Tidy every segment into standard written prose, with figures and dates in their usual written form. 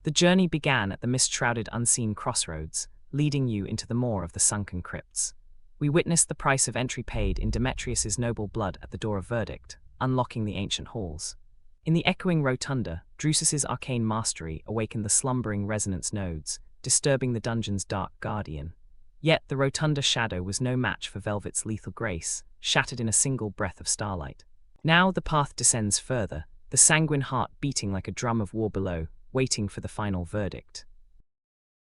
The journey began at the mist-shrouded unseen crossroads, leading you into the maw of the sunken crypts. We witnessed the price of entry paid in Demetrius's noble blood at the door of verdict, unlocking the ancient halls. In the echoing rotunda, Drusus's arcane mastery awakened the slumbering resonance nodes, disturbing the dungeon's dark guardian. Yet the rotunda shadow was no match for Velvet's lethal grace, shattered in a single breath of starlight. Now the path descends further, the sanguine heart beating like a drum of war below, waiting for the final verdict.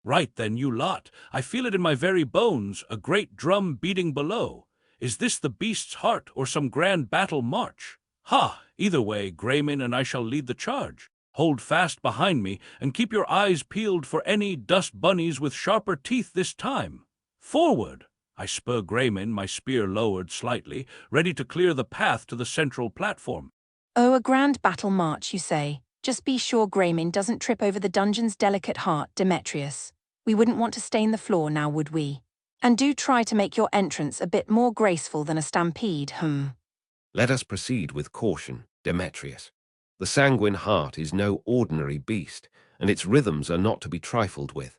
Right then, you lot. I feel it in my very bones, a great drum beating below. Is this the beast's heart or some grand battle march? Ha! Either way, Grayman and I shall lead the charge. Hold fast behind me, and keep your eyes peeled for any dust bunnies with sharper teeth this time. Forward! I spur Grayman, my spear lowered slightly, ready to clear the path to the central platform. Oh, a grand battle march, you say? Just be sure Grayman doesn't trip over the dungeon's delicate heart, Demetrius. We wouldn't want to stain the floor now, would we? And do try to make your entrance a bit more graceful than a stampede, Let us proceed with caution, Demetrius. The sanguine heart is no ordinary beast, and its rhythms are not to be trifled with.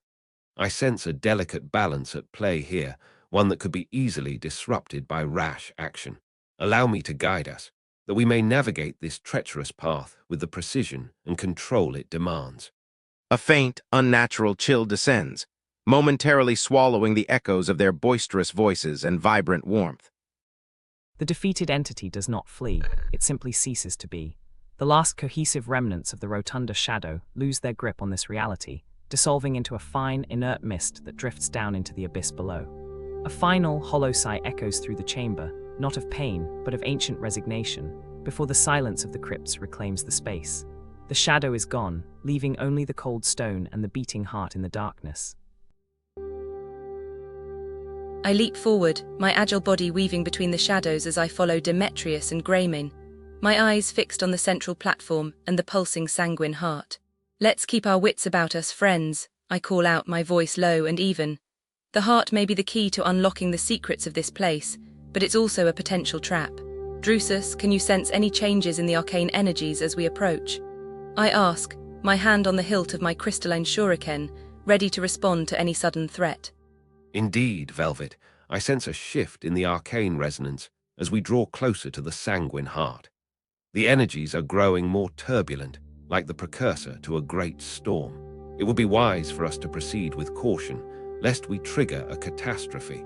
I sense a delicate balance at play here, one that could be easily disrupted by rash action. Allow me to guide us, that we may navigate this treacherous path with the precision and control it demands. A faint, unnatural chill descends, momentarily swallowing the echoes of their boisterous voices and vibrant warmth. The defeated entity does not flee, it simply ceases to be. The last cohesive remnants of the rotunda shadow lose their grip on this reality, dissolving into a fine, inert mist that drifts down into the abyss below. A final, hollow sigh echoes through the chamber, not of pain, but of ancient resignation, before the silence of the crypts reclaims the space. The shadow is gone, leaving only the cold stone and the beating heart in the darkness. I leap forward, my agile body weaving between the shadows as I follow Demetrius and Grayman, my eyes fixed on the central platform and the pulsing sanguine heart. Let's keep our wits about us, friends, I call out, my voice low and even. The heart may be the key to unlocking the secrets of this place, but it's also a potential trap. Drusus, can you sense any changes in the arcane energies as we approach? I ask, my hand on the hilt of my crystalline shuriken, ready to respond to any sudden threat. Indeed, Velvet, I sense a shift in the arcane resonance as we draw closer to the sanguine heart. The energies are growing more turbulent, like the precursor to a great storm. It would be wise for us to proceed with caution, lest we trigger a catastrophe.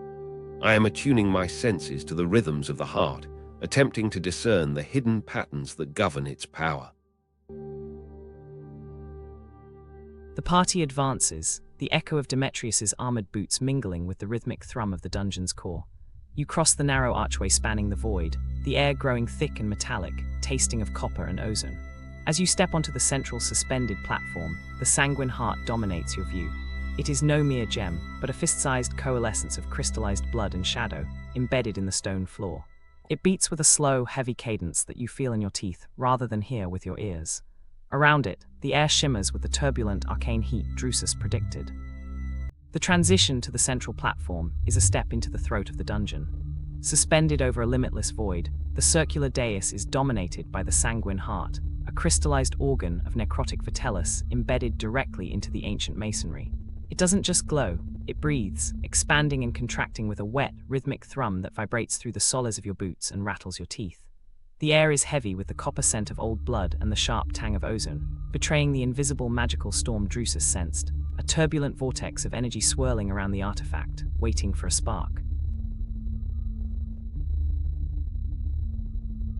I am attuning my senses to the rhythms of the heart, attempting to discern the hidden patterns that govern its power. The party advances, the echo of Demetrius's armored boots mingling with the rhythmic thrum of the dungeon's core. You cross the narrow archway spanning the void, the air growing thick and metallic, tasting of copper and ozone. As you step onto the central suspended platform, the sanguine heart dominates your view. It is no mere gem, but a fist-sized coalescence of crystallized blood and shadow, embedded in the stone floor. It beats with a slow, heavy cadence that you feel in your teeth rather than hear with your ears. Around it, the air shimmers with the turbulent arcane heat Drusus predicted. The transition to the central platform is a step into the throat of the dungeon. Suspended over a limitless void, the circular dais is dominated by the sanguine heart, a crystallized organ of necrotic vitellus embedded directly into the ancient masonry. It doesn't just glow, it breathes, expanding and contracting with a wet, rhythmic thrum that vibrates through the soles of your boots and rattles your teeth. The air is heavy with the copper scent of old blood and the sharp tang of ozone, betraying the invisible magical storm Drusus sensed, a turbulent vortex of energy swirling around the artifact, waiting for a spark.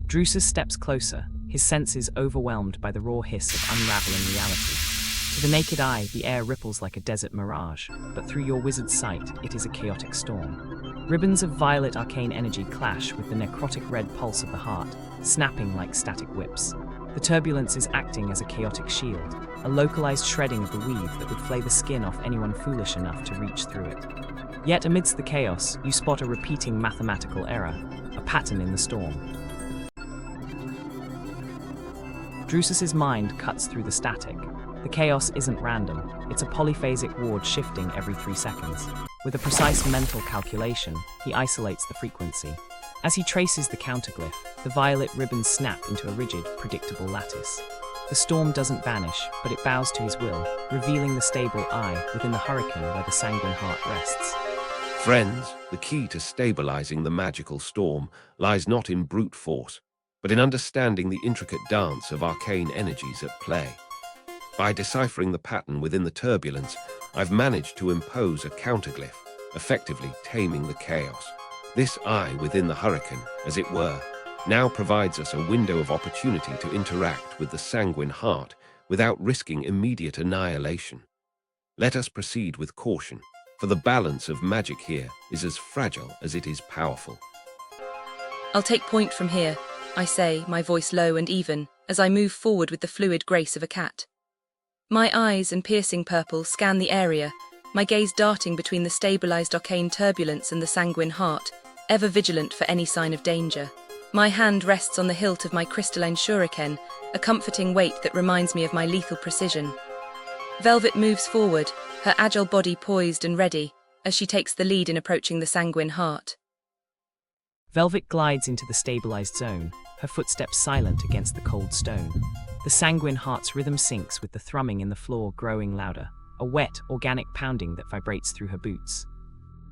Drusus steps closer, his senses overwhelmed by the raw hiss of unraveling reality. To the naked eye, the air ripples like a desert mirage, but through your wizard's sight, it is a chaotic storm. Ribbons of violet arcane energy clash with the necrotic red pulse of the heart, snapping like static whips. The turbulence is acting as a chaotic shield, a localized shredding of the weave that would flay the skin off anyone foolish enough to reach through it. Yet amidst the chaos, you spot a repeating mathematical error, a pattern in the storm. Drusus's mind cuts through the static. The chaos isn't random, it's a polyphasic ward shifting every 3 seconds. With a precise mental calculation, he isolates the frequency. As he traces the counterglyph, the violet ribbons snap into a rigid, predictable lattice. The storm doesn't vanish, but it bows to his will, revealing the stable eye within the hurricane where the sanguine heart rests. Friends, the key to stabilizing the magical storm lies not in brute force, but in understanding the intricate dance of arcane energies at play. By deciphering the pattern within the turbulence, I've managed to impose a counterglyph, effectively taming the chaos. This eye within the hurricane, as it were, now provides us a window of opportunity to interact with the sanguine heart without risking immediate annihilation. Let us proceed with caution, for the balance of magic here is as fragile as it is powerful. I'll take point from here, I say, my voice low and even, as I move forward with the fluid grace of a cat. My eyes and piercing purple scan the area, my gaze darting between the stabilized arcane turbulence and the sanguine heart, ever vigilant for any sign of danger. My hand rests on the hilt of my crystalline shuriken, a comforting weight that reminds me of my lethal precision. Velvet moves forward, her agile body poised and ready, as she takes the lead in approaching the sanguine heart. Velvet glides into the stabilized zone, her footsteps silent against the cold stone. The sanguine heart's rhythm syncs with the thrumming in the floor growing louder, a wet, organic pounding that vibrates through her boots.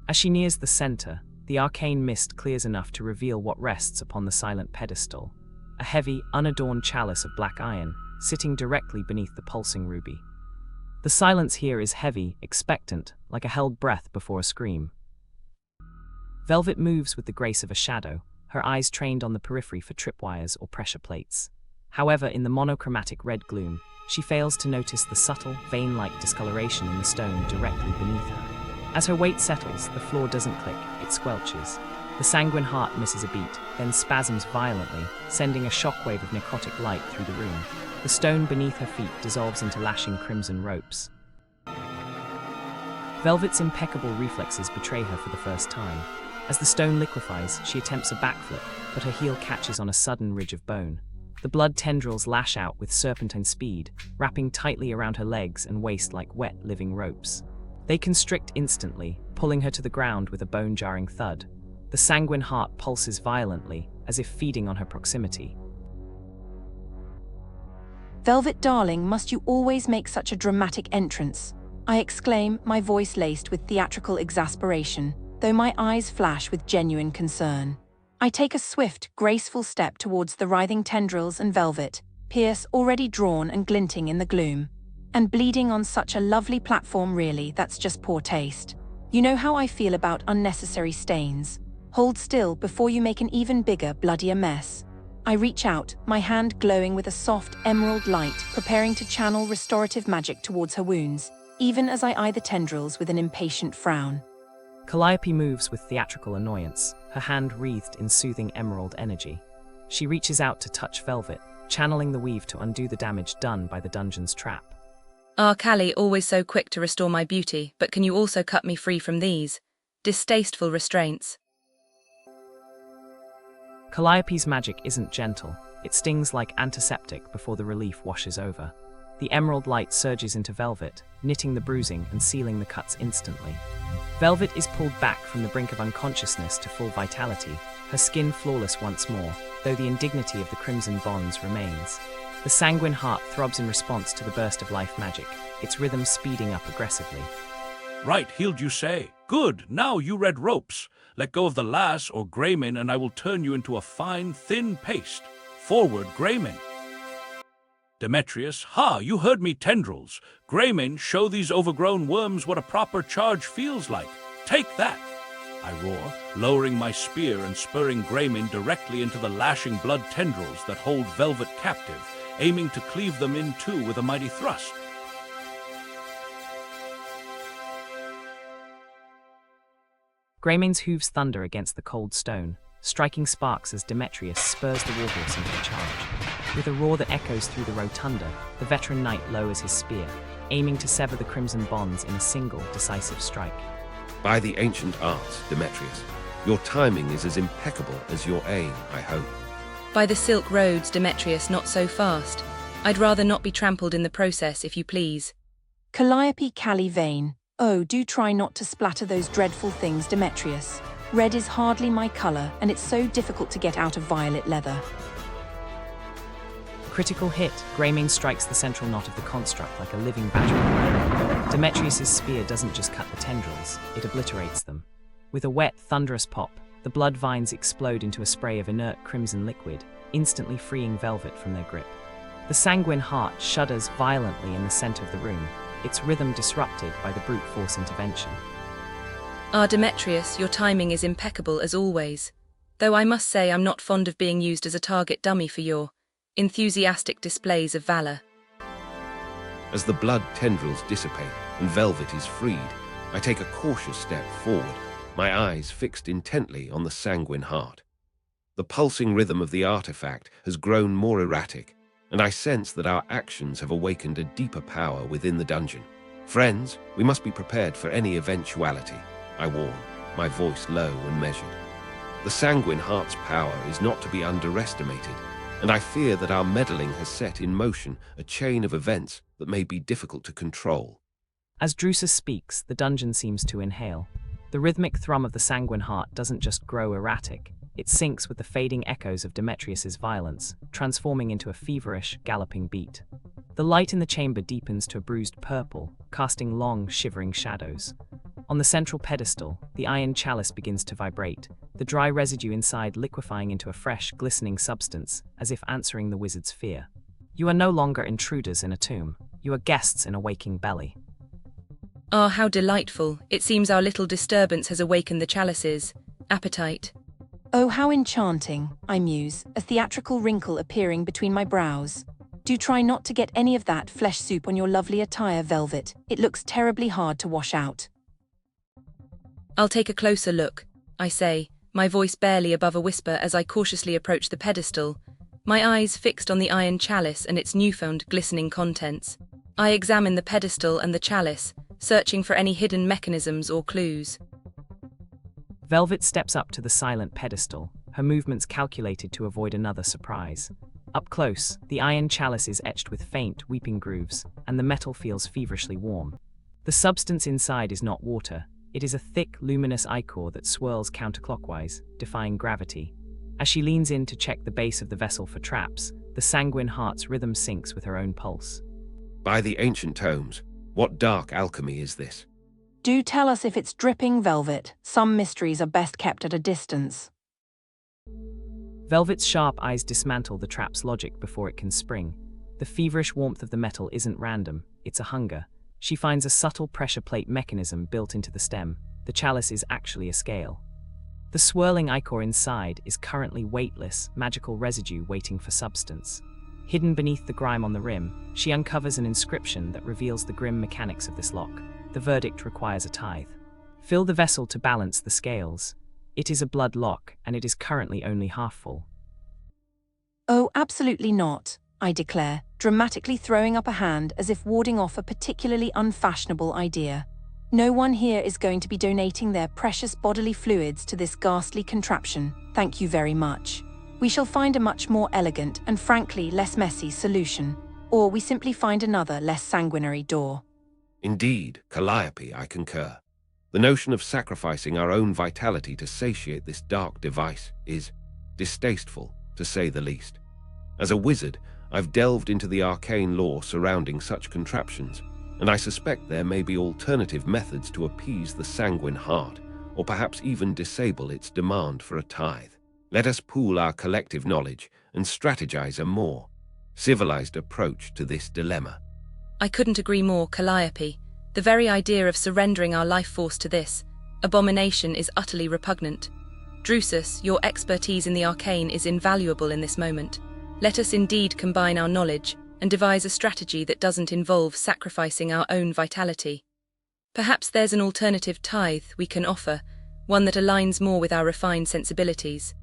As she nears the center, the arcane mist clears enough to reveal what rests upon the silent pedestal, a heavy, unadorned chalice of black iron, sitting directly beneath the pulsing ruby. The silence here is heavy, expectant, like a held breath before a scream. Velvet moves with the grace of a shadow, her eyes trained on the periphery for tripwires or pressure plates. However, in the monochromatic red gloom, she fails to notice the subtle, vein-like discoloration in the stone directly beneath her. As her weight settles, the floor doesn't click, it squelches. The sanguine heart misses a beat, then spasms violently, sending a shockwave of necrotic light through the room. The stone beneath her feet dissolves into lashing crimson ropes. Velvet's impeccable reflexes betray her for the first time. As the stone liquefies, she attempts a backflip, but her heel catches on a sudden ridge of bone. The blood tendrils lash out with serpentine speed, wrapping tightly around her legs and waist like wet, living ropes. They constrict instantly, pulling her to the ground with a bone-jarring thud. The sanguine heart pulses violently, as if feeding on her proximity. Velvet darling, must you always make such a dramatic entrance? I exclaim, my voice laced with theatrical exasperation, though my eyes flash with genuine concern. I take a swift, graceful step towards the writhing tendrils and Velvet, Pierce already drawn and glinting in the gloom. And bleeding on such a lovely platform, really, that's just poor taste. You know how I feel about unnecessary stains. Hold still before you make an even bigger, bloodier mess. I reach out, my hand glowing with a soft, emerald light, preparing to channel restorative magic towards her wounds, even as I eye the tendrils with an impatient frown. Calliope moves with theatrical annoyance, her hand wreathed in soothing emerald energy. She reaches out to touch Velvet, channeling the weave to undo the damage done by the dungeon's trap. Ah, Callie, always so quick to restore my beauty, but can you also cut me free from these distasteful restraints? Calliope's magic isn't gentle, it stings like antiseptic before the relief washes over. The emerald light surges into Velvet, knitting the bruising and sealing the cuts instantly. Velvet is pulled back from the brink of unconsciousness to full vitality, her skin flawless once more, though the indignity of the crimson bonds remains. The sanguine heart throbs in response to the burst of life magic, its rhythm speeding up aggressively. Right, healed you say. Good, now you red ropes. Let go of the lass or Grayman and I will turn you into a fine, thin paste. Forward, Grayman. Demetrius, ha, you heard me, tendrils. Grayman, show these overgrown worms what a proper charge feels like. Take that, I roar, lowering my spear and spurring Grayman directly into the lashing blood tendrils that hold Velvet captive, aiming to cleave them in two with a mighty thrust. Grayman's hooves thunder against the cold stone, striking sparks as Demetrius spurs the warhorse into the charge. With a roar that echoes through the rotunda, the veteran knight lowers his spear, aiming to sever the crimson bonds in a single, decisive strike. By the ancient arts, Demetrius, your timing is as impeccable as your aim, I hope. By the silk roads, Demetrius, not so fast. I'd rather not be trampled in the process, if you please. Calliope Callie Vane. Oh, do try not to splatter those dreadful things, Demetrius. Red is hardly my color, and it's so difficult to get out of violet leather. Critical hit, Greymane strikes the central knot of the construct like a living battering ram. Demetrius's spear doesn't just cut the tendrils, it obliterates them. With a wet, thunderous pop, the blood vines explode into a spray of inert crimson liquid, instantly freeing Velvet from their grip. The sanguine heart shudders violently in the center of the room, its rhythm disrupted by the brute force intervention. Demetrius, your timing is impeccable as always. Though I must say I'm not fond of being used as a target dummy for your enthusiastic displays of valor. As the blood tendrils dissipate and Velvet is freed, I take a cautious step forward, my eyes fixed intently on the sanguine heart. The pulsing rhythm of the artifact has grown more erratic, and I sense that our actions have awakened a deeper power within the dungeon. Friends, we must be prepared for any eventuality, I warn, my voice low and measured. The sanguine heart's power is not to be underestimated, and I fear that our meddling has set in motion a chain of events that may be difficult to control. As Drusus speaks, the dungeon seems to inhale. The rhythmic thrum of the sanguine heart doesn't just grow erratic, it syncs with the fading echoes of Demetrius's violence, transforming into a feverish, galloping beat. The light in the chamber deepens to a bruised purple, casting long, shivering shadows. On the central pedestal, the iron chalice begins to vibrate, the dry residue inside liquefying into a fresh, glistening substance, as if answering the wizard's fear. You are no longer intruders in a tomb, you are guests in a waking belly. How delightful. It seems our little disturbance has awakened the chalice's appetite. Oh, how enchanting, I muse, a theatrical wrinkle appearing between my brows. Do try not to get any of that flesh soup on your lovely attire, Velvet. It looks terribly hard to wash out. I'll take a closer look, I say, my voice barely above a whisper as I cautiously approach the pedestal, my eyes fixed on the iron chalice and its newfound glistening contents. I examine the pedestal and the chalice, searching for any hidden mechanisms or clues. Velvet steps up to the silent pedestal, her movements calculated to avoid another surprise. Up close, the iron chalice is etched with faint, weeping grooves, and the metal feels feverishly warm. The substance inside is not water, it is a thick, luminous ichor that swirls counterclockwise, defying gravity. As she leans in to check the base of the vessel for traps, the sanguine heart's rhythm syncs with her own pulse. By the ancient tomes, what dark alchemy is this? Do tell us if it's dripping, Velvet. Some mysteries are best kept at a distance. Velvet's sharp eyes dismantle the trap's logic before it can spring. The feverish warmth of the metal isn't random, it's a hunger. She finds a subtle pressure plate mechanism built into the stem. The chalice is actually a scale. The swirling ichor inside is currently weightless, magical residue waiting for substance. Hidden beneath the grime on the rim, she uncovers an inscription that reveals the grim mechanics of this lock. The verdict requires a tithe. Fill the vessel to balance the scales. It is a blood lock, and it is currently only half full. Oh, absolutely not, I declare, dramatically throwing up a hand as if warding off a particularly unfashionable idea. No one here is going to be donating their precious bodily fluids to this ghastly contraption, thank you very much. We shall find a much more elegant and frankly less messy solution, or we simply find another less sanguinary door. Indeed, Calliope, I concur. The notion of sacrificing our own vitality to satiate this dark device is distasteful, to say the least. As a wizard, I've delved into the arcane lore surrounding such contraptions, and I suspect there may be alternative methods to appease the sanguine heart, or perhaps even disable its demand for a tithe. Let us pool our collective knowledge and strategize a more civilized approach to this dilemma. I couldn't agree more, Calliope. The very idea of surrendering our life force to this abomination is utterly repugnant. Drusus, your expertise in the arcane is invaluable in this moment. Let us indeed combine our knowledge and devise a strategy that doesn't involve sacrificing our own vitality. Perhaps there's an alternative tithe we can offer, one that aligns more with our refined sensibilities.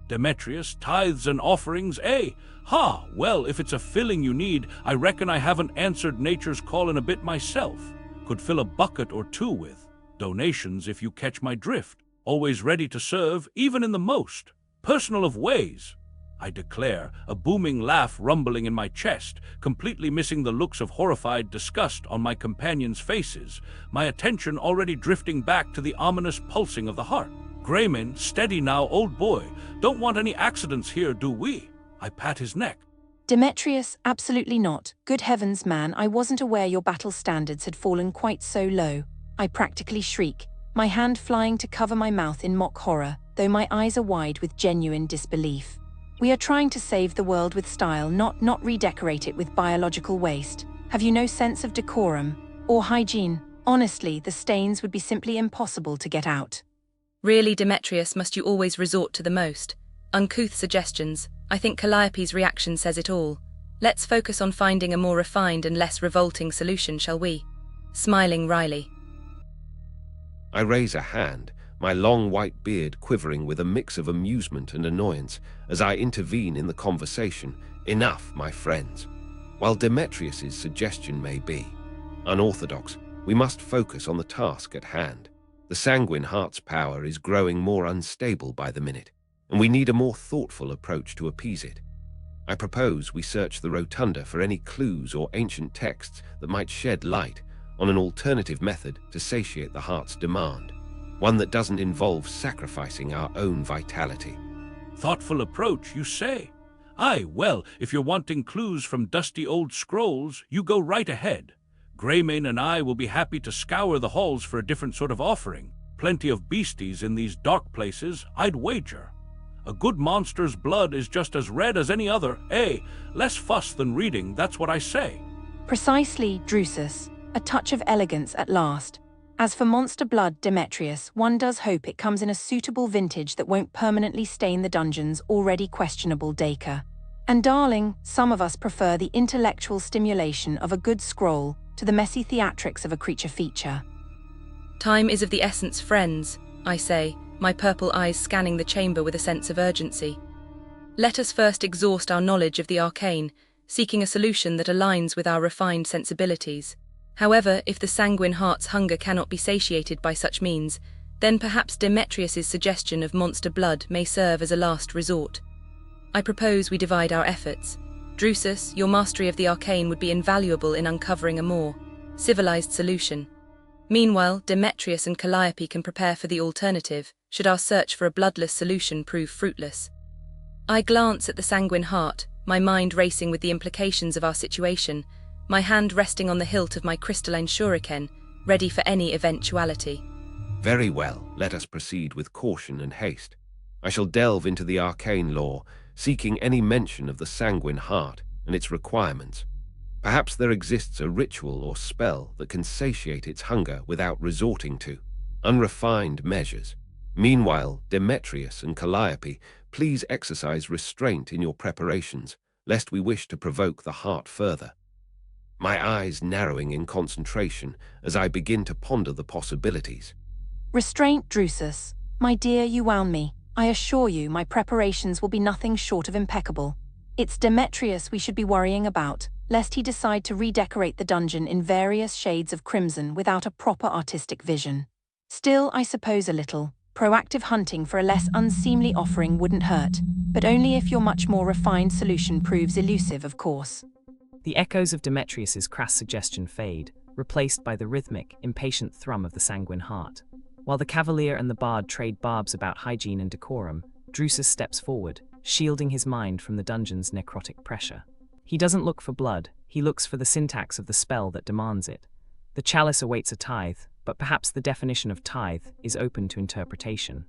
Demetrius, tithes and offerings, eh? Ha! Well, if it's a filling you need, I reckon I haven't answered nature's call in a bit myself. Could fill a bucket or two with. Donations, if you catch my drift. Always ready to serve, even in the most personal of ways. I declare, a booming laugh rumbling in my chest, completely missing the looks of horrified disgust on my companions' faces, my attention already drifting back to the ominous pulsing of the heart. Greymane, steady now, old boy. Don't want any accidents here, do we? I pat his neck. Demetrius, absolutely not. Good heavens, man, I wasn't aware your battle standards had fallen quite so low. I practically shriek, my hand flying to cover my mouth in mock horror, though my eyes are wide with genuine disbelief. We are trying to save the world with style, not redecorate it with biological waste. Have you no sense of decorum or hygiene? Honestly, the stains would be simply impossible to get out. Really, Demetrius, must you always resort to the most uncouth suggestions? I think Calliope's reaction says it all. Let's focus on finding a more refined and less revolting solution, shall we? Smiling wryly. I raise a hand, my long white beard quivering with a mix of amusement and annoyance as I intervene in the conversation. Enough, my friends. While Demetrius's suggestion may be unorthodox, we must focus on the task at hand. The sanguine heart's power is growing more unstable by the minute, and we need a more thoughtful approach to appease it. I propose we search the rotunda for any clues or ancient texts that might shed light on an alternative method to satiate the heart's demand, one that doesn't involve sacrificing our own vitality. Thoughtful approach, you say? Aye, well, if you're wanting clues from dusty old scrolls, you go right ahead. Greymane and I will be happy to scour the halls for a different sort of offering. Plenty of beasties in these dark places, I'd wager. A good monster's blood is just as red as any other. Less fuss than reading, that's what I say. Precisely, Drusus. A touch of elegance at last. As for monster blood, Demetrius, one does hope it comes in a suitable vintage that won't permanently stain the dungeon's already questionable decor. And darling, some of us prefer the intellectual stimulation of a good scroll to the messy theatrics of a creature feature. Time is of the essence, friends, I say, my purple eyes scanning the chamber with a sense of urgency. Let us first exhaust our knowledge of the arcane, seeking a solution that aligns with our refined sensibilities. However, if the sanguine heart's hunger cannot be satiated by such means, then perhaps Demetrius's suggestion of monster blood may serve as a last resort. I propose we divide our efforts. Drusus, your mastery of the arcane would be invaluable in uncovering a more civilized solution. Meanwhile, Demetrius and Calliope can prepare for the alternative, should our search for a bloodless solution prove fruitless. I glance at the sanguine heart, my mind racing with the implications of our situation, my hand resting on the hilt of my crystalline shuriken, ready for any eventuality. Very well, let us proceed with caution and haste. I shall delve into the arcane lore, seeking any mention of the sanguine heart and its requirements. Perhaps there exists a ritual or spell that can satiate its hunger without resorting to unrefined measures. Meanwhile, Demetrius and Calliope, please exercise restraint in your preparations, lest we wish to provoke the heart further. My eyes narrowing in concentration as I begin to ponder the possibilities. Restraint, Drusus. My dear, you wound me. I assure you my preparations will be nothing short of impeccable. It's Demetrius we should be worrying about, lest he decide to redecorate the dungeon in various shades of crimson without a proper artistic vision. Still, I suppose a little proactive hunting for a less unseemly offering wouldn't hurt, but only if your much more refined solution proves elusive, of course. The echoes of Demetrius's crass suggestion fade, replaced by the rhythmic, impatient thrum of the sanguine heart. While the cavalier and the bard trade barbs about hygiene and decorum, Drusus steps forward, shielding his mind from the dungeon's necrotic pressure. He doesn't look for blood, he looks for the syntax of the spell that demands it. The chalice awaits a tithe, but perhaps the definition of tithe is open to interpretation.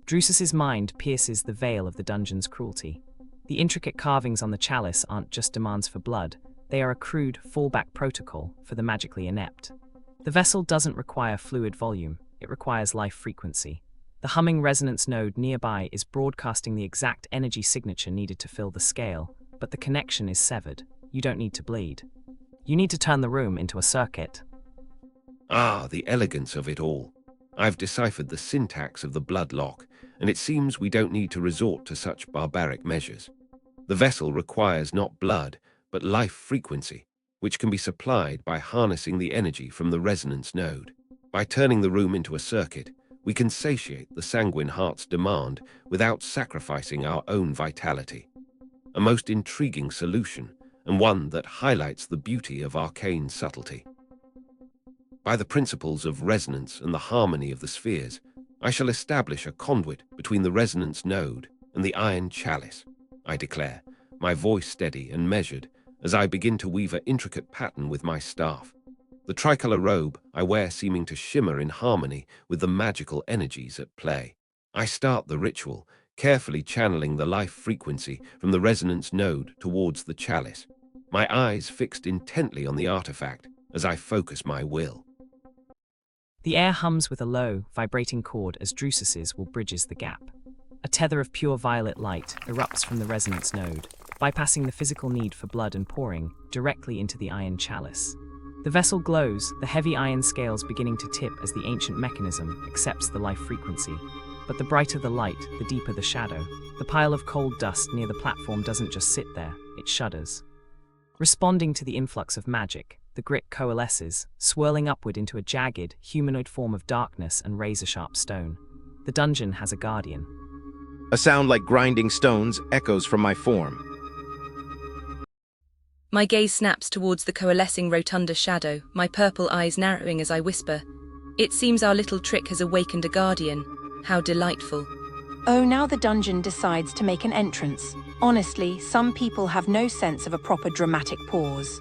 Drusus's mind pierces the veil of the dungeon's cruelty. The intricate carvings on the chalice aren't just demands for blood, they are a crude fallback protocol for the magically inept. The vessel doesn't require fluid volume, it requires life frequency. The humming resonance node nearby is broadcasting the exact energy signature needed to fill the scale, but the connection is severed. You don't need to bleed. You need to turn the room into a circuit. Ah, the elegance of it all. I've deciphered the syntax of the blood lock, and it seems we don't need to resort to such barbaric measures. The vessel requires not blood, but life frequency, which can be supplied by harnessing the energy from the resonance node. By turning the room into a circuit, we can satiate the sanguine heart's demand without sacrificing our own vitality. A most intriguing solution, and one that highlights the beauty of arcane subtlety. By the principles of resonance and the harmony of the spheres, I shall establish a conduit between the resonance node and the iron chalice. I declare, my voice steady and measured as I begin to weave an intricate pattern with my staff, the tricolor robe I wear seeming to shimmer in harmony with the magical energies at play. I start the ritual, carefully channeling the life frequency from the resonance node towards the chalice, my eyes fixed intently on the artifact as I focus my will. The air hums with a low, vibrating chord as Drusus's will bridges the gap. A tether of pure violet light erupts from the resonance node, bypassing the physical need for blood and pouring directly into the iron chalice. The vessel glows, the heavy iron scales beginning to tip as the ancient mechanism accepts the life frequency. But the brighter the light, the deeper the shadow. The pile of cold dust near the platform doesn't just sit there, it shudders. Responding to the influx of magic, the grit coalesces, swirling upward into a jagged, humanoid form of darkness and razor-sharp stone. The dungeon has a guardian. A sound like grinding stones echoes from my form. My gaze snaps towards the coalescing rotunda shadow, my purple eyes narrowing as I whisper, "It seems our little trick has awakened a guardian. How delightful." Oh, now the dungeon decides to make an entrance. Honestly, some people have no sense of a proper dramatic pause.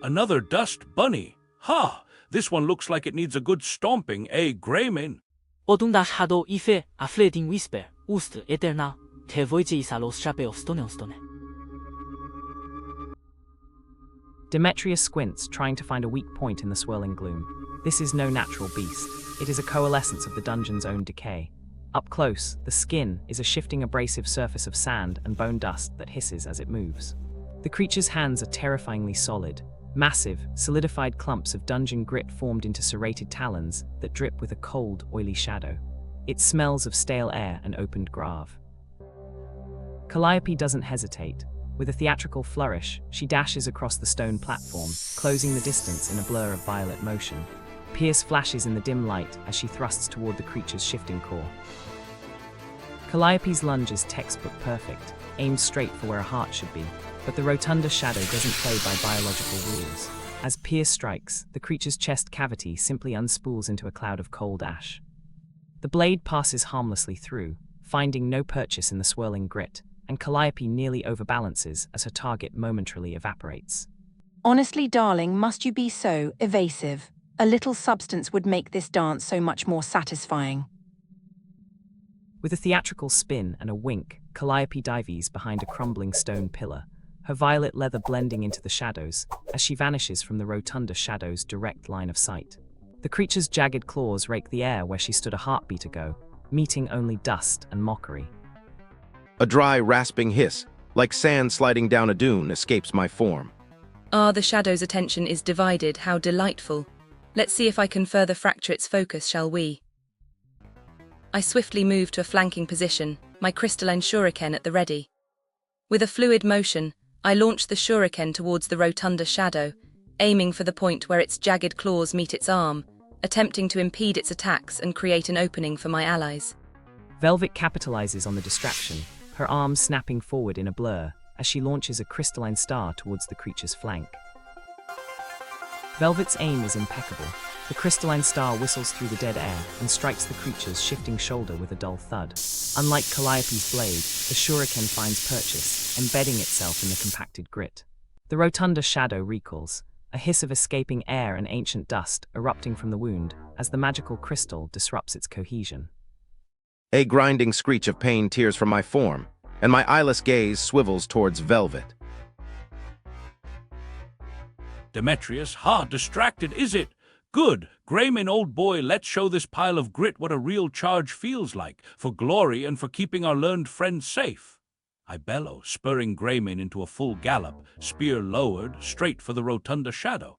Another dust bunny. Ha! This one looks like it needs a good stomping, eh, Graymin? Odunda shadow ife a fleeting whisper, ust eterna, te voice isa los chapeo stone stone. Demetrius squints, trying to find a weak point in the swirling gloom. This is no natural beast. It is a coalescence of the dungeon's own decay. Up close, the skin is a shifting abrasive surface of sand and bone dust that hisses as it moves. The creature's hands are terrifyingly solid, massive, solidified clumps of dungeon grit formed into serrated talons that drip with a cold, oily shadow. It smells of stale air and opened grave. Calliope doesn't hesitate. With a theatrical flourish, she dashes across the stone platform, closing the distance in a blur of violet motion. Pierce flashes in the dim light as she thrusts toward the creature's shifting core. Calliope's lunge is textbook perfect, aimed straight for where a heart should be, but the rotunda shadow doesn't play by biological rules. As Pierce strikes, the creature's chest cavity simply unspools into a cloud of cold ash. The blade passes harmlessly through, finding no purchase in the swirling grit, and Calliope nearly overbalances as her target momentarily evaporates. Honestly, darling, must you be so evasive? A little substance would make this dance so much more satisfying. With a theatrical spin and a wink, Calliope dives behind a crumbling stone pillar, her violet leather blending into the shadows as she vanishes from the rotunda shadow's direct line of sight. The creature's jagged claws rake the air where she stood a heartbeat ago, meeting only dust and mockery. A dry, rasping hiss, like sand sliding down a dune, escapes my form. Ah, the shadow's attention is divided, how delightful. Let's see if I can further fracture its focus, shall we? I swiftly move to a flanking position, my crystalline shuriken at the ready. With a fluid motion, I launch the shuriken towards the rotunda shadow, aiming for the point where its jagged claws meet its arm, attempting to impede its attacks and create an opening for my allies. Velvet capitalizes on the distraction, her arms snapping forward in a blur as she launches a crystalline star towards the creature's flank. Velvet's aim is impeccable. The crystalline star whistles through the dead air and strikes the creature's shifting shoulder with a dull thud. Unlike Calliope's blade, the shuriken finds purchase, embedding itself in the compacted grit. The rotunda shadow recoils, a hiss of escaping air and ancient dust erupting from the wound as the magical crystal disrupts its cohesion. A grinding screech of pain tears from my form, and my eyeless gaze swivels towards Velvet. Demetrius, ha, distracted, is it? Good. Graymin, old boy, let's show this pile of grit what a real charge feels like, for glory and for keeping our learned friends safe. I bellow, spurring Graymin into a full gallop, spear lowered, straight for the rotunda shadow.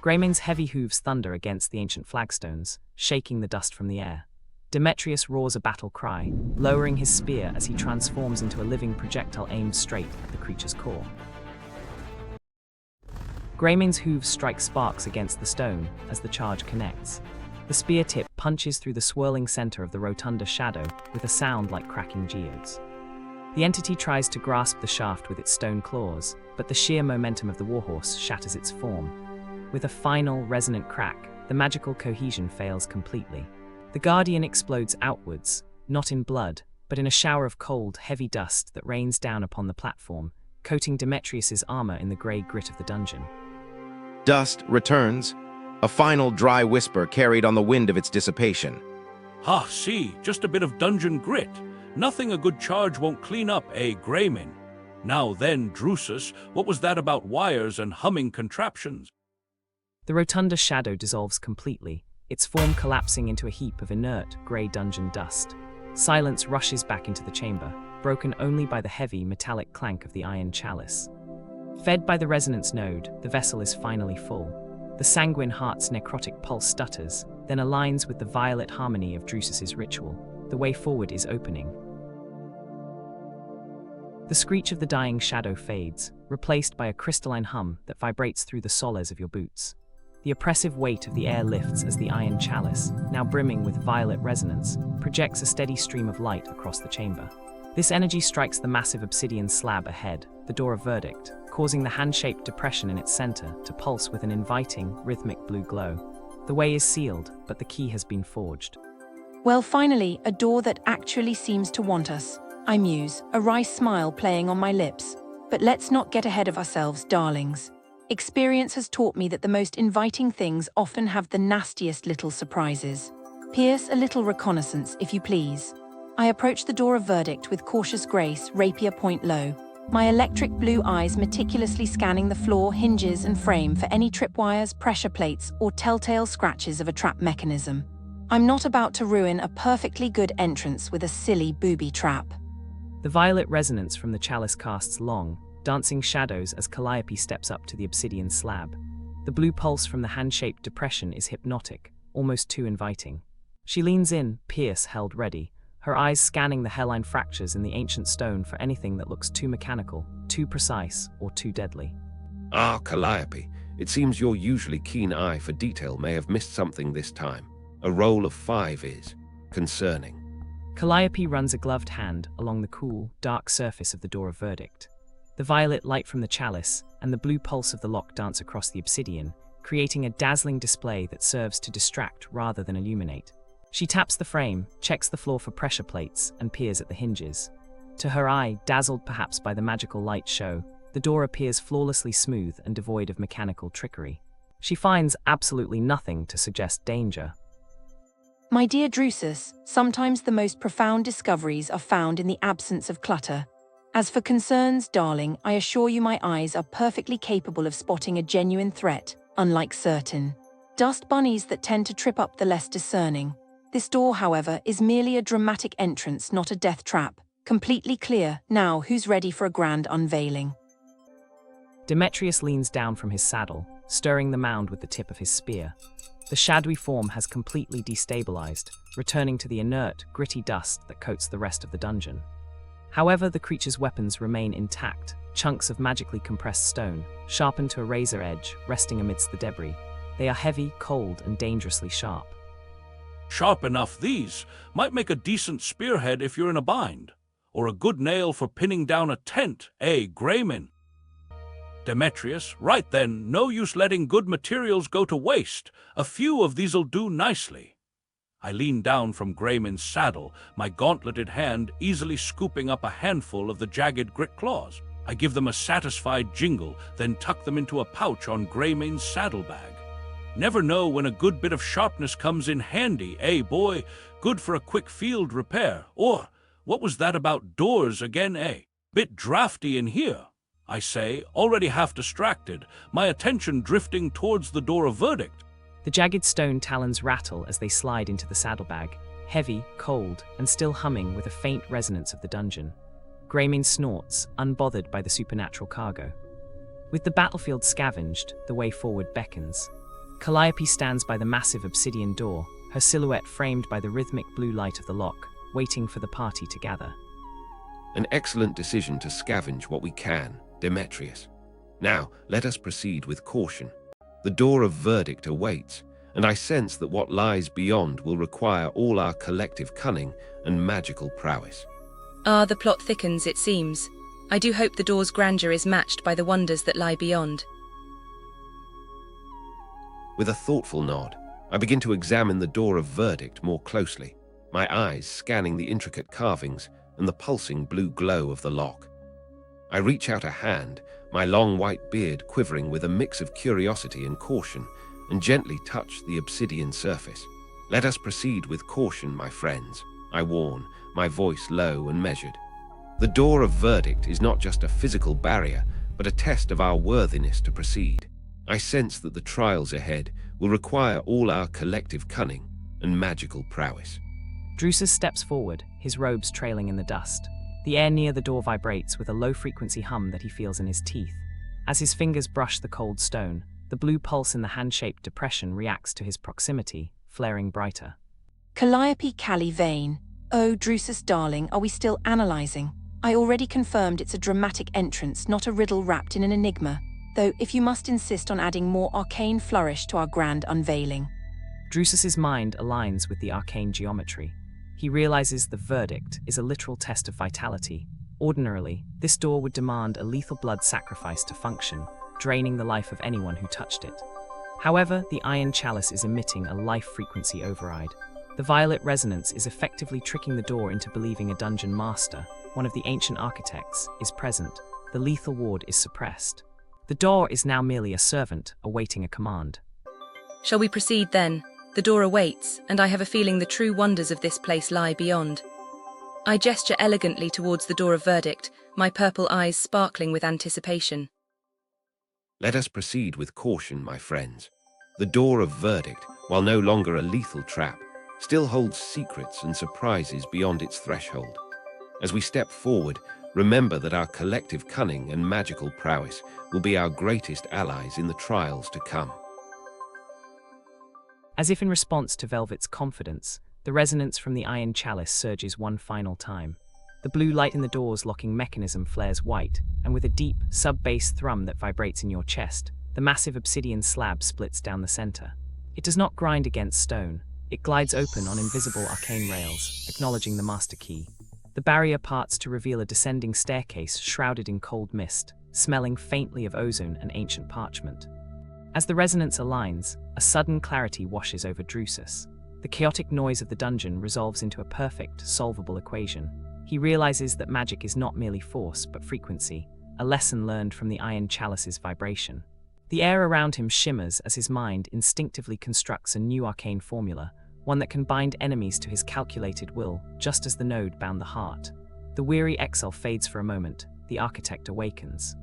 Graymin's heavy hooves thunder against the ancient flagstones, shaking the dust from the air. Demetrius roars a battle cry, lowering his spear as he transforms into a living projectile aimed straight at the creature's core. Graymin's hooves strike sparks against the stone as the charge connects. The spear tip punches through the swirling center of the rotunda shadow with a sound like cracking geodes. The entity tries to grasp the shaft with its stone claws, but the sheer momentum of the warhorse shatters its form. With a final, resonant crack, the magical cohesion fails completely. The guardian explodes outwards, not in blood, but in a shower of cold, heavy dust that rains down upon the platform, coating Demetrius's armor in the grey grit of the dungeon. Dust returns, a final dry whisper carried on the wind of its dissipation. Ha, see, just a bit of dungeon grit. Nothing a good charge won't clean up, Graymin? Now then, Drusus, what was that about wires and humming contraptions? The rotunda shadow dissolves completely, its form collapsing into a heap of inert, grey dungeon dust. Silence rushes back into the chamber, broken only by the heavy, metallic clank of the iron chalice. Fed by the resonance node, the vessel is finally full. The sanguine heart's necrotic pulse stutters, then aligns with the violet harmony of Drusus's ritual. The way forward is opening. The screech of the dying shadow fades, replaced by a crystalline hum that vibrates through the soles of your boots. The oppressive weight of the air lifts as the iron chalice, now brimming with violet resonance, projects a steady stream of light across the chamber. This energy strikes the massive obsidian slab ahead, the door of verdict, causing the hand-shaped depression in its center to pulse with an inviting, rhythmic blue glow. The way is sealed, but the key has been forged. Well, finally, a door that actually seems to want us, I muse, a wry smile playing on my lips. But let's not get ahead of ourselves, darlings. Experience has taught me that the most inviting things often have the nastiest little surprises. Pierce a little reconnaissance, if you please. I approach the door of verdict with cautious grace, rapier point low, my electric blue eyes meticulously scanning the floor, hinges, and frame for any tripwires, pressure plates, or telltale scratches of a trap mechanism. I'm not about to ruin a perfectly good entrance with a silly booby trap. The violet resonance from the chalice casts long, dancing shadows as Calliope steps up to the obsidian slab. The blue pulse from the hand-shaped depression is hypnotic, almost too inviting. She leans in, Pierce held ready, her eyes scanning the hairline fractures in the ancient stone for anything that looks too mechanical, too precise, or too deadly. Ah, Calliope, it seems your usually keen eye for detail may have missed something this time. A roll of 5 is concerning. Calliope runs a gloved hand along the cool, dark surface of the door of verdict. The violet light from the chalice and the blue pulse of the lock dance across the obsidian, creating a dazzling display that serves to distract rather than illuminate. She taps the frame, checks the floor for pressure plates, and peers at the hinges. To her eye, dazzled perhaps by the magical light show, the door appears flawlessly smooth and devoid of mechanical trickery. She finds absolutely nothing to suggest danger. My dear Drusus, sometimes the most profound discoveries are found in the absence of clutter. As for concerns, darling, I assure you my eyes are perfectly capable of spotting a genuine threat, unlike certain dust bunnies that tend to trip up the less discerning. This door, however, is merely a dramatic entrance, not a death trap. Completely clear. Now, who's ready for a grand unveiling? Demetrius leans down from his saddle, stirring the mound with the tip of his spear. The shadowy form has completely destabilized, returning to the inert, gritty dust that coats the rest of the dungeon. However, the creature's weapons remain intact, chunks of magically compressed stone, sharpened to a razor edge, resting amidst the debris. They are heavy, cold, and dangerously sharp. Sharp enough these might make a decent spearhead if you're in a bind, or a good nail for pinning down a tent, Graymin? Demetrius, right then, no use letting good materials go to waste. A few of these'll do nicely. I lean down from Graymin's saddle, my gauntleted hand easily scooping up a handful of the jagged grit claws. I give them a satisfied jingle, then tuck them into a pouch on Graymin's saddlebag. Never know when a good bit of sharpness comes in handy, boy? Good for a quick field repair. Or, what was that about doors again, Bit drafty in here, I say, already half distracted, my attention drifting towards the door of verdict. The jagged stone talons rattle as they slide into the saddlebag, heavy, cold, and still humming with a faint resonance of the dungeon. Graymin snorts, unbothered by the supernatural cargo. With the battlefield scavenged, the way forward beckons. Calliope stands by the massive obsidian door, her silhouette framed by the rhythmic blue light of the lock, waiting for the party to gather. An excellent decision to scavenge what we can, Demetrius. Now, let us proceed with caution. The door of verdict awaits, and I sense that what lies beyond will require all our collective cunning and magical prowess. Ah, the plot thickens, it seems. I do hope the door's grandeur is matched by the wonders that lie beyond. With a thoughtful nod, I begin to examine the door of verdict more closely, my eyes scanning the intricate carvings and the pulsing blue glow of the lock. I reach out a hand, my long white beard quivering with a mix of curiosity and caution, and gently touch the obsidian surface. Let us proceed with caution, my friends, I warn, my voice low and measured. The door of verdict is not just a physical barrier, but a test of our worthiness to proceed. I sense that the trials ahead will require all our collective cunning and magical prowess. Drusus steps forward, his robes trailing in the dust. The air near the door vibrates with a low-frequency hum that he feels in his teeth. As his fingers brush the cold stone, the blue pulse in the hand-shaped depression reacts to his proximity, flaring brighter. Calliope Callie Vane. Oh, Drusus darling, are we still analysing? I already confirmed it's a dramatic entrance, not a riddle wrapped in an enigma. Though, if you must insist on adding more arcane flourish to our grand unveiling. Drusus's mind aligns with the arcane geometry. He realizes the verdict is a literal test of vitality. Ordinarily, this door would demand a lethal blood sacrifice to function, draining the life of anyone who touched it. However, the iron chalice is emitting a life frequency override. The violet resonance is effectively tricking the door into believing a dungeon master, one of the ancient architects, is present. The lethal ward is suppressed. The door is now merely a servant, awaiting a command. Shall we proceed then? The door awaits, and I have a feeling the true wonders of this place lie beyond. I gesture elegantly towards the door of verdict, my purple eyes sparkling with anticipation. Let us proceed with caution, my friends. The door of verdict, while no longer a lethal trap, still holds secrets and surprises beyond its threshold. As we step forward, remember that our collective cunning and magical prowess will be our greatest allies in the trials to come. As if in response to Velvet's confidence, the resonance from the iron chalice surges one final time. The blue light in the door's locking mechanism flares white, and with a deep, sub-bass thrum that vibrates in your chest, the massive obsidian slab splits down the center. It does not grind against stone. It glides open on invisible arcane rails, acknowledging the master key. The barrier parts to reveal a descending staircase shrouded in cold mist, smelling faintly of ozone and ancient parchment. As the resonance aligns, a sudden clarity washes over Drusus. The chaotic noise of the dungeon resolves into a perfect, solvable equation. He realizes that magic is not merely force, but frequency, a lesson learned from the iron chalice's vibration. The air around him shimmers as his mind instinctively constructs a new arcane formula, one that can bind enemies to his calculated will, just as the node bound the heart. The weary exile fades for a moment, the architect awakens.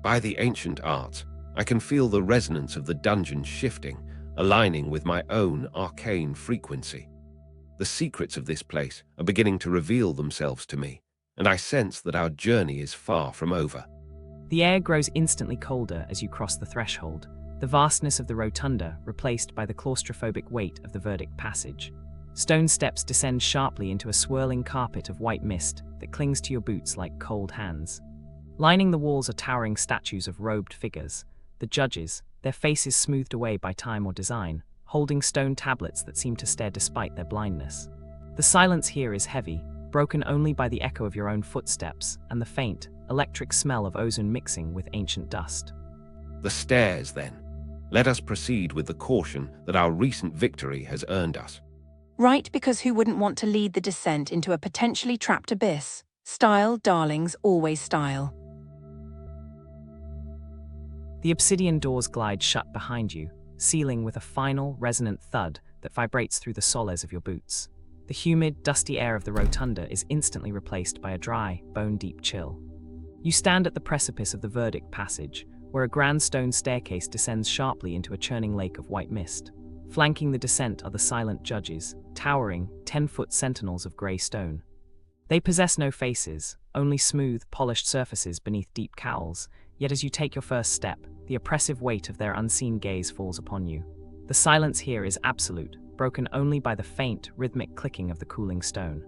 By the ancient arts, I can feel the resonance of the dungeon shifting, aligning with my own arcane frequency. The secrets of this place are beginning to reveal themselves to me, and I sense that our journey is far from over. The air grows instantly colder as you cross the threshold, the vastness of the rotunda replaced by the claustrophobic weight of the verdict passage. Stone steps descend sharply into a swirling carpet of white mist that clings to your boots like cold hands. Lining the walls are towering statues of robed figures, the judges, their faces smoothed away by time or design, holding stone tablets that seem to stare despite their blindness. The silence here is heavy, broken only by the echo of your own footsteps and the faint, electric smell of ozone mixing with ancient dust. The stairs, then. Let us proceed with the caution that our recent victory has earned us. Right, because who wouldn't want to lead the descent into a potentially trapped abyss? Style, darlings, always style. The obsidian doors glide shut behind you, sealing with a final, resonant thud that vibrates through the soles of your boots. The humid, dusty air of the rotunda is instantly replaced by a dry, bone-deep chill. You stand at the precipice of the verdict passage, where a grand stone staircase descends sharply into a churning lake of white mist. Flanking the descent are the silent judges, towering, 10-foot sentinels of grey stone. They possess no faces, only smooth, polished surfaces beneath deep cowls, yet as you take your first step, the oppressive weight of their unseen gaze falls upon you. The silence here is absolute, broken only by the faint, rhythmic clicking of the cooling stone.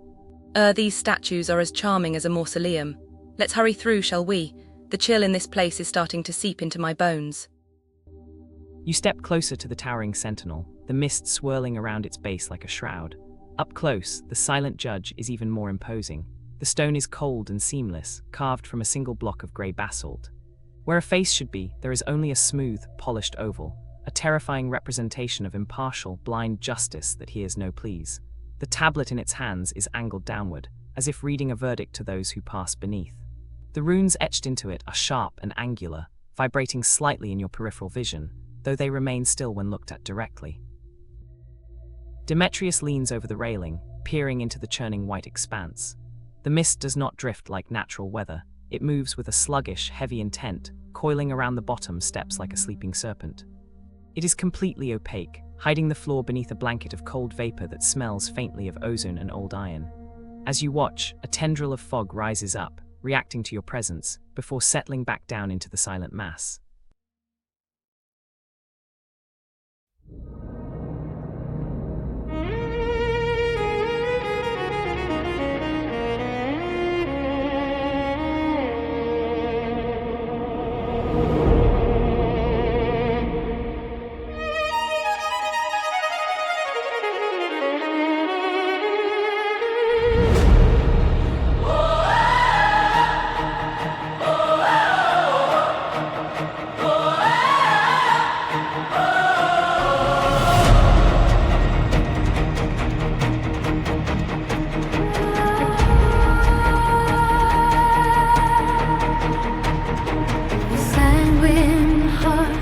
These statues are as charming as a mausoleum. Let's hurry through, shall we? The chill in this place is starting to seep into my bones. You step closer to the towering sentinel, the mist swirling around its base like a shroud. Up close, the silent judge is even more imposing. The stone is cold and seamless, carved from a single block of grey basalt. Where a face should be, there is only a smooth, polished oval, a terrifying representation of impartial, blind justice that hears no pleas. The tablet in its hands is angled downward, as if reading a verdict to those who pass beneath. The runes etched into it are sharp and angular, vibrating slightly in your peripheral vision, though they remain still when looked at directly. Demetrius leans over the railing, peering into the churning white expanse. The mist does not drift like natural weather. It moves with a sluggish, heavy intent, coiling around the bottom steps like a sleeping serpent. It is completely opaque, hiding the floor beneath a blanket of cold vapor that smells faintly of ozone and old iron. As you watch, a tendril of fog rises up, reacting to your presence, before settling back down into the silent mass. Sanguine heart,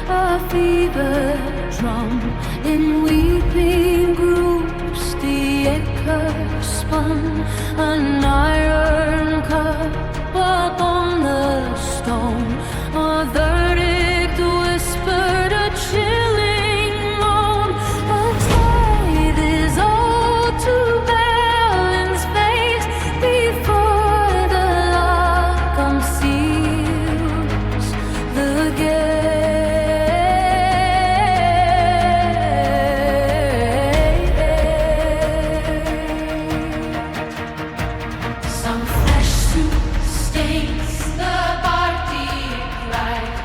a fever drum, in weeping groups the echo spun, an iron cup upon the stone, a verdict whispered, a chilling moan, a tithe is owed to balance fate before the law conceals the gate. Some flesh suit stains the party right.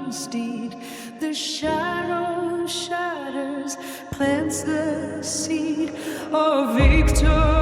on steed. The shadow shatters, plants the seed of victory.